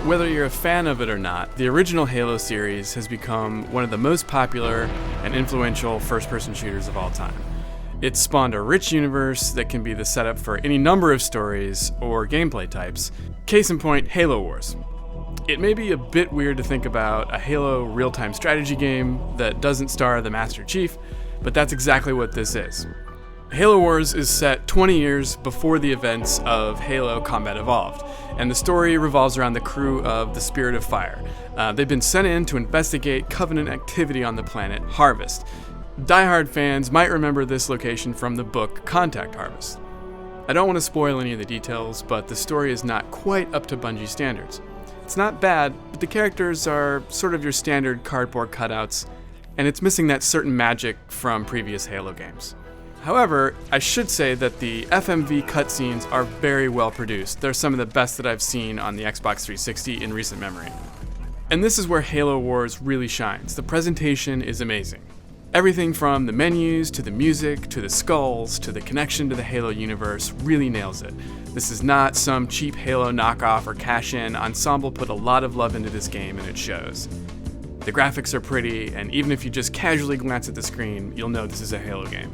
Whether you're a fan of it or not, the original Halo series has become one of the most popular and influential first-person shooters of all time. It's spawned a rich universe that can be the setup for any number of stories or gameplay types. Case in point, Halo Wars. It may be a bit weird to think about a Halo real-time strategy game that doesn't star the Master Chief, but that's exactly what this is. Halo Wars is set 20 years before the events of Halo Combat Evolved, and the story revolves around the crew of the Spirit of Fire. They've been sent in to investigate Covenant activity on the planet Harvest. Die-hard fans might remember this location from the book Contact Harvest. I don't want to spoil any of the details, but the story is not quite up to Bungie standards. It's not bad, but the characters are sort of your standard cardboard cutouts, and it's missing that certain magic from previous Halo games. However, I should say that the FMV cutscenes are very well produced. They're some of the best that I've seen on the Xbox 360 in recent memory. And this is where Halo Wars really shines. The presentation is amazing. Everything from the menus, to the music, to the skulls, to the connection to the Halo universe really nails it. This is not some cheap Halo knockoff or cash-in. Ensemble put a lot of love into this game, and it shows. The graphics are pretty, and even if you just casually glance at the screen, you'll know this is a Halo game.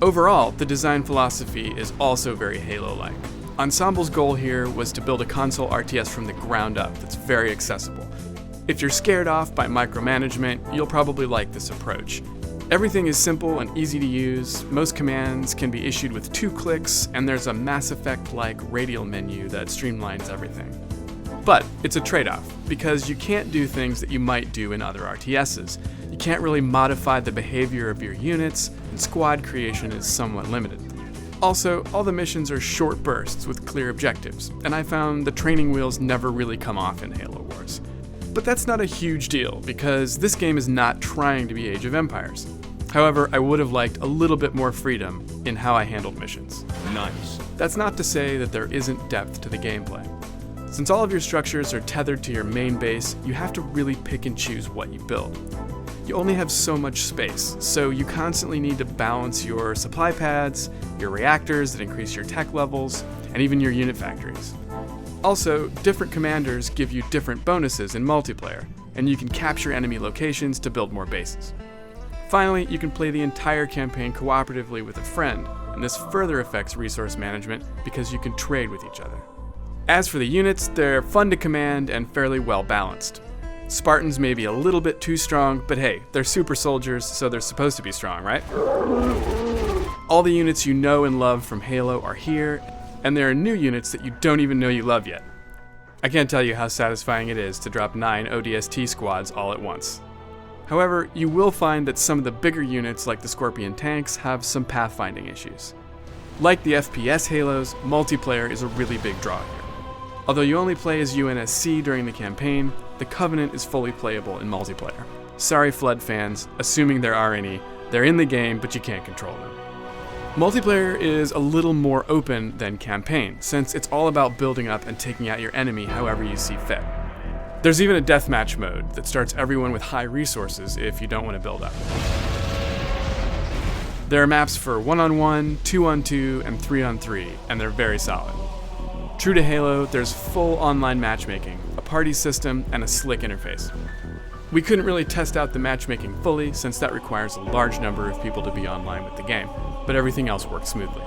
Overall, the design philosophy is also very Halo-like. Ensemble's goal here was to build a console RTS from the ground up that's very accessible. If you're scared off by micromanagement, you'll probably like this approach. Everything is simple and easy to use, most commands can be issued with 2 clicks, and there's a Mass Effect-like radial menu that streamlines everything. But it's a trade-off, because you can't do things that you might do in other RTSs. You can't really modify the behavior of your units, and squad creation is somewhat limited. Also, all the missions are short bursts with clear objectives, and I found the training wheels never really come off in Halo Wars. But that's not a huge deal, because this game is not trying to be Age of Empires. However, I would have liked a little bit more freedom in how I handled missions. Nice. That's not to say that there isn't depth to the gameplay. Since all of your structures are tethered to your main base, you have to really pick and choose what you build. You only have so much space, so you constantly need to balance your supply pads, your reactors that increase your tech levels, and even your unit factories. Also, different commanders give you different bonuses in multiplayer, and you can capture enemy locations to build more bases. Finally, you can play the entire campaign cooperatively with a friend, and this further affects resource management because you can trade with each other. As for the units, they're fun to command and fairly well balanced. Spartans may be a little bit too strong, but hey, they're super soldiers, so they're supposed to be strong, right? All the units you know and love from Halo are here, and there are new units that you don't even know you love yet. I can't tell you how satisfying it is to drop 9 ODST squads all at once. However, you will find that some of the bigger units like the Scorpion tanks have some pathfinding issues. Like the FPS Halos, multiplayer is a really big draw here. Although you only play as UNSC during the campaign, the Covenant is fully playable in multiplayer. Sorry Flood fans, assuming there are any, they're in the game but you can't control them. Multiplayer is a little more open than campaign, since it's all about building up and taking out your enemy however you see fit. There's even a deathmatch mode that starts everyone with high resources if you don't want to build up. There are maps for 1-on-1, 2-on-2, and 3-on-3, and they're very solid. True to Halo, there's full online matchmaking, a party system, and a slick interface. We couldn't really test out the matchmaking fully, since that requires a large number of people to be online with the game, but everything else works smoothly.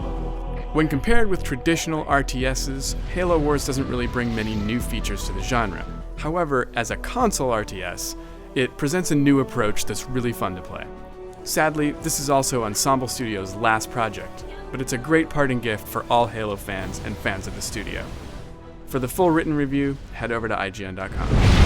When compared with traditional RTSs, Halo Wars doesn't really bring many new features to the genre. However, as a console RTS, it presents a new approach that's really fun to play. Sadly, this is also Ensemble Studios' last project, but it's a great parting gift for all Halo fans and fans of the studio. For the full written review, head over to IGN.com.